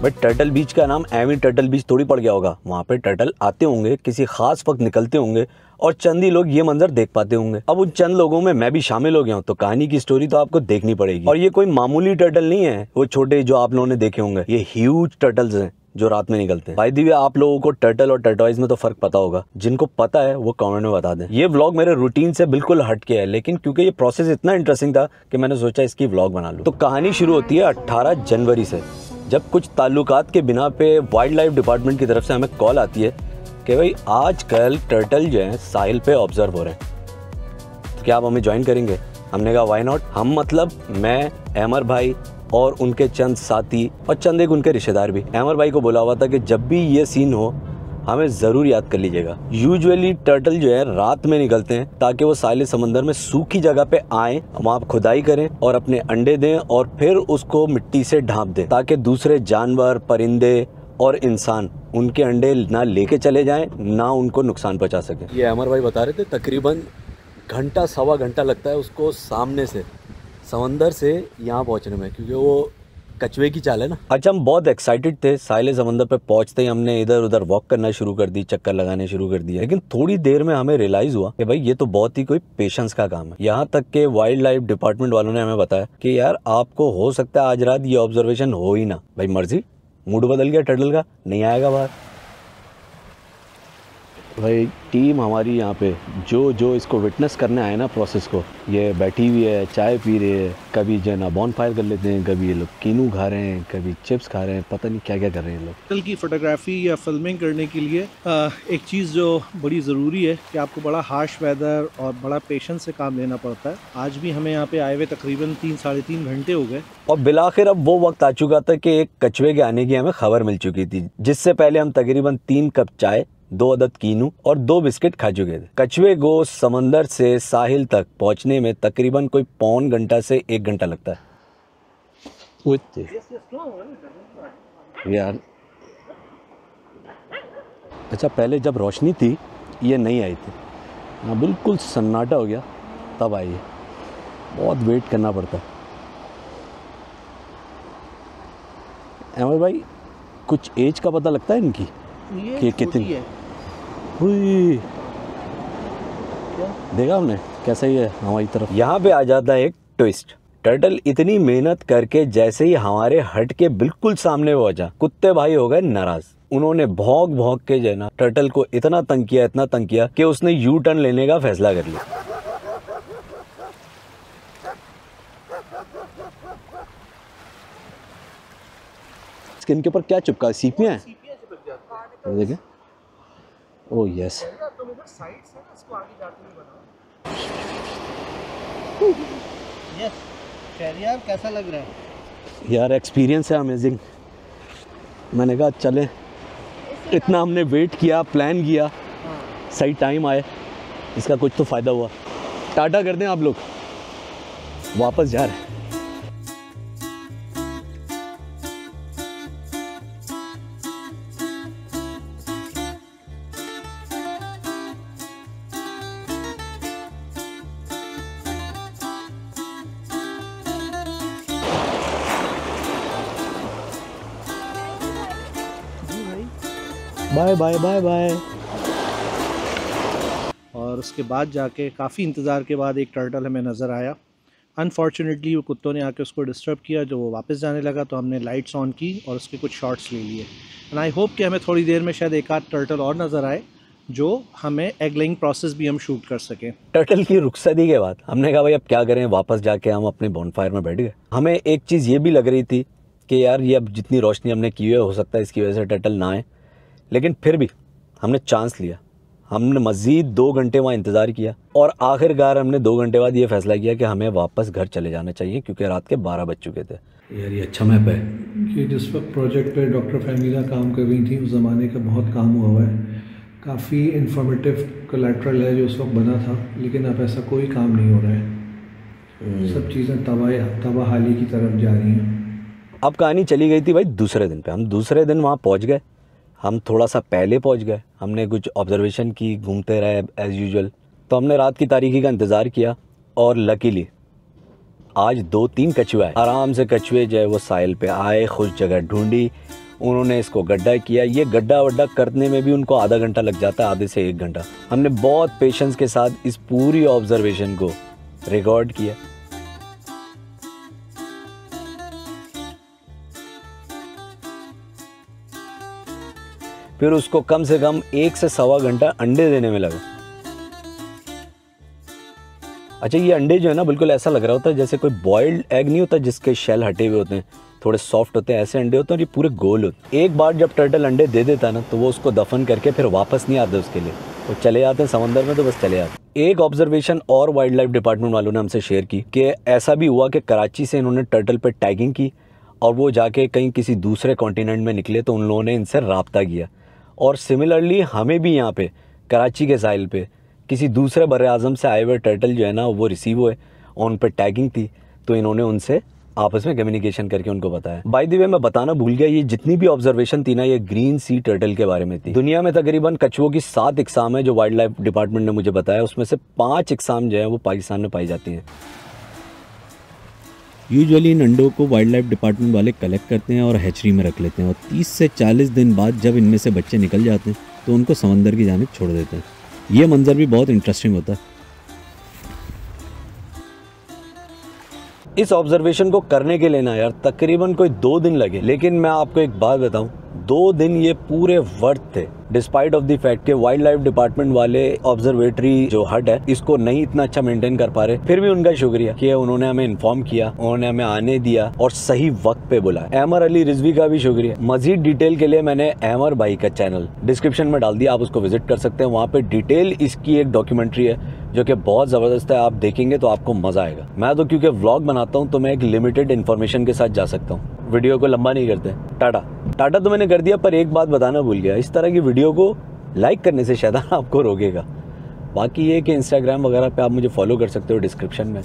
But turtle बीच का नाम Amy turtle बीच थोड़ी पड़ गया होगा। वहाँ पे टर्टल आते होंगे, किसी खास वक्त निकलते होंगे और चंद ही लोग ये मंजर देख पाते होंगे। अब उन चंद लोगों में मैं भी शामिल हो गया हूँ, तो कहानी की स्टोरी तो आपको देखनी पड़ेगी। और ये कोई मामूली टर्टल नहीं है, वो छोटे जो आप लोगों ने देखे होंगे, ये ह्यूज टर्टल्स हैं जो रात में निकलते हैं। बाय द वे, आप लोगों को टर्टल और टर्टोइज में तो फर्क पता होगा, जिनको पता है वो कमेंट में बता दें। ये व्लॉग मेरे रूटीन से बिल्कुल हट के है, लेकिन क्योंकि ये प्रोसेस इतना इंटरेस्टिंग था कि मैंने सोचा इसकी व्लॉग बना लूं। तो कहानी शुरू होती है 18 जनवरी से, जब कुछ ताल्लुकात के बिना पे वाइल्ड लाइफ डिपार्टमेंट की तरफ से हमें कॉल आती है कि भाई आजकल टर्टल जो है साहिल पे ऑब्जर्व हो रहे हैं, तो क्या आप हमें ज्वाइन करेंगे? हमने कहा व्हाई नॉट। हम मतलब मैं, अमर भाई और उनके चंद साथी और चंद एक उनके रिश्तेदार भी। अमर भाई को बोला हुआ था कि जब भी ये सीन हो हमें ज़रूर याद कर लीजिएगा। यूजुअली टर्टल जो है रात में निकलते हैं ताकि वो साहिल समंदर में सूखी जगह पे आएँ, वहाँ खुदाई करें और अपने अंडे दें और फिर उसको मिट्टी से ढांप दें ताकि दूसरे जानवर, परिंदे और इंसान उनके अंडे ना लेके चले जाएं, ना उनको नुकसान पहुँचा सकें। ये अमर भाई बता रहे थे तकरीबन घंटा सवा घंटा लगता है उसको सामने से समंदर से यहाँ पहुँचने में, क्योंकि वो कछुए की चाल है ना। अच्छा, हम बहुत एक्साइटेड थे। साहिल समंदर पे पहुंचते ही हमने इधर उधर वॉक करना शुरू कर दी, चक्कर लगाने शुरू कर दिया। लेकिन थोड़ी देर में हमें रियलाइज हुआ कि भाई ये तो बहुत ही कोई पेशेंस का काम है। यहाँ तक के वाइल्ड लाइफ डिपार्टमेंट वालों ने हमें बताया कि यार आपको हो सकता है आज रात ये ऑब्जर्वेशन हो ही ना। भाई मर्जी, मूड बदल गया टर्टल का, नहीं आएगा बाहर। भाई टीम हमारी यहाँ पे जो इसको विटनेस करने आए ना प्रोसेस को, ये बैठी हुई है, चाय पी रही है, कभी जो है ना बॉन फायर कर लेते हैं, कभी ये लोग कीनू खा रहे हैं, कभी चिप्स खा रहे हैं, पता नहीं क्या क्या कर रहे हैं लोग। टर्टल की फोटोग्राफी या फिल्मिंग करने के लिए एक चीज़ जो बड़ी ज़रूरी है कि आपको बड़ा हार्श वेदर और बड़ा पेशेंस से काम लेना पड़ता है। आज भी हमें यहाँ पे आए हुए तकरीबन 3-3.5 घंटे हो गए और बिलाखिर अब वो वक्त आ चुका था कि एक कछुए के आने की हमें खबर मिल चुकी थी, जिससे पहले हम तकरीबन 3 कप चाय, 2 अदद कीनू और 2 बिस्किट खा चुके थे। कछुए को समंदर से साहिल तक पहुंचने में तकरीबन कोई पौन घंटा से 1 घंटा लगता है। यार अच्छा, पहले जब रोशनी थी ये नहीं आई थी, हाँ बिल्कुल सन्नाटा हो गया तब आई है। बहुत वेट करना पड़ता है। अमर भाई कुछ एज का पता लगता है इनकी कि कितनी है? हुई देखा हमने कैसा ही है हमारी तरफ। यहाँ पे आ जाता है एक ट्विस्ट। टर्टल इतनी मेहनत करके जैसे ही हमारे हट के बिल्कुल सामने पहुंचा, कुत्ते भाई हो गए नाराज। उन्होंने भौंक भौंक के जो है ना टर्टल को इतना तंग किया कि उसने यू टर्न लेने का फैसला कर लिया। स्किन के ऊपर क्या चिपका है? सीपियां हैं, देखें। ओह यस, यार कैसा लग रहा है? यार एक्सपीरियंस है अमेजिंग। मैंने कहा चले, इतना हमने वेट किया, प्लान किया, सही टाइम आए, इसका कुछ तो फ़ायदा हुआ। टाटा कर दें आप लोग, वापस जा रहे हैं। Bye bye bye bye. और उसके बाद जाके काफ़ी इंतज़ार के बाद एक टर्टल हमें नज़र आया। अनफॉर्चुनेटली वो कुत्तों ने आके उसको डिस्टर्ब किया, जो वो वापस जाने लगा, तो हमने लाइट्स ऑन की और उसके कुछ शॉट्स ले लिए। एंड आई होप कि हमें थोड़ी देर में शायद एक आध टर्टल और नज़र आए, जो हमें एग लेइंग प्रोसेस भी हम शूट कर सकें। टर्टल की रुखसती के बाद हमने कहा भाई अब क्या करें, वापस जाके हम अपने बॉनफायर में बैठ गए। हमें एक चीज़ ये भी लग रही थी कि यार ये अब जितनी रोशनी हमने की है, हो सकता है इसकी वजह से टर्टल ना आए, लेकिन फिर भी हमने चांस लिया। हमने मज़ीद 2 घंटे वहाँ इंतज़ार किया और आखिरकार हमने 2 घंटे बाद ये फ़ैसला किया कि हमें वापस घर चले जाना चाहिए, क्योंकि रात के 12 बज चुके थे। यार ये अच्छा मैप है कि जिस वक्त प्रोजेक्ट पे डॉक्टर फहमीदा काम कर रही थी, उस ज़माने का बहुत काम हुआ है। काफ़ी इंफॉर्मेटिव कोलैटरल है जो उस वक्त बना था, लेकिन अब ऐसा कोई काम नहीं हो रहा है। सब चीज़ें तबाहाली की तरफ जा रही हैं। अब कहानी चली गई थी भाई दूसरे दिन पे। हम दूसरे दिन वहाँ पहुँच गए। हम थोड़ा सा पहले पहुँच गए, हमने कुछ ऑब्जर्वेशन की, घूमते रहे एज़ यूजुअल। तो हमने रात की तारीकी का इंतज़ार किया और लकीली आज 2-3 कछुए आए। आराम से कछुए जो है वो साहिल पे आए, खुश जगह ढूंढी उन्होंने इसको गड्ढा किया। ये गड्ढा वड्ढा करने में भी उनको आधा घंटा लग जाता है, आधे से 1 घंटा। हमने बहुत पेशेंस के साथ इस पूरी ऑब्जर्वेशन को रिकॉर्ड किया। फिर उसको कम से कम 1 से सवा घंटा अंडे देने में लगा। अच्छा, ये अंडे जो है ना, बिल्कुल ऐसा लग रहा होता है जैसे कोई बॉइल्ड एग नहीं होता जिसके शेल हटे हुए होते हैं, थोड़े सॉफ्ट होते हैं, ऐसे अंडे होते हैं और ये पूरे गोल होते हैं। एक बार जब टर्टल अंडे दे देता है ना, तो वो उसको दफन करके फिर वापस नहीं आते उसके लिए, वो चले जाते हैं समंदर में, तो बस चले जाते। एक ऑब्जर्वेशन और वाइल्ड लाइफ डिपार्टमेंट वालों ने हमसे शेयर की कि ऐसा भी हुआ कि कराची से इन्होंने टर्टल पर टैगिंग की और वो जाके कहीं किसी दूसरे कॉन्टिनेंट में निकले तो उन लोगों ने इनसे राब्ता किया। और सिमिलरली हमें भी यहाँ पे कराची के साहिल पे किसी दूसरे बर आज़म से आए हुए टर्टल जो है ना, वो रिसीव हुए और उन पर टैगिंग थी, तो इन्होंने उनसे आपस में कम्युनिकेशन करके उनको बताया। बाय द वे मैं बताना भूल गया, ये जितनी भी ऑब्जर्वेशन थी ना, ये ग्रीन सी टर्टल के बारे में थी। दुनिया में तकरीबन कछुओं की 7 इकसाम है जो वाइल्ड लाइफ डिपार्टमेंट ने मुझे बताया, उसमें से 5 इकसाम जो है वो पाकिस्तान में पाई जाती हैं। यूजुअली इन अंडों को वाइल्ड लाइफ डिपार्टमेंट वाले कलेक्ट करते हैं और हैचरी में रख लेते हैं और 30 से 40 दिन बाद जब इनमें से बच्चे निकल जाते हैं तो उनको समंदर की जानिब छोड़ देते हैं। ये मंजर भी बहुत इंटरेस्टिंग होता है। इस ऑब्जर्वेशन को करने के लिए ना यार तकरीबन कोई 2 दिन लगे, लेकिन मैं आपको एक बात बताऊं, 2 दिन ये पूरे वर्थ थे, डिस्पाइट ऑफ द फैक्ट कि वाइल्ड लाइफ डिपार्टमेंट वाले ऑब्जर्वेटरी जो हट है इसको नहीं इतना अच्छा मेंटेन कर पा रहे। फिर भी उनका शुक्रिया कि उन्होंने हमें इन्फॉर्म किया, उन्होंने हमें आने दिया और सही वक्त पे बुलाया। अहमर अली रिजवी का भी शुक्रिया। मजीद डिटेल के लिए मैंने अहमर भाई का चैनल डिस्क्रिप्शन में डाल दिया, आप उसको विजिट कर सकते हैं। वहाँ पे डिटेल इसकी एक डॉक्यूमेंट्री है जो कि बहुत ज़बरदस्त है, आप देखेंगे तो आपको मज़ा आएगा। मैं तो क्योंकि व्लॉग बनाता हूँ तो मैं एक लिमिटेड इन्फॉर्मेशन के साथ जा सकता हूँ, वीडियो को लंबा नहीं करते। टाटा तो मैंने कर दिया, पर एक बात बताना भूल गया, इस तरह की वीडियो को लाइक करने से शैतान आपको रोकेगा। बाकी ये कि इंस्टाग्राम वगैरह पे आप मुझे फॉलो कर सकते हो डिस्क्रिप्शन में।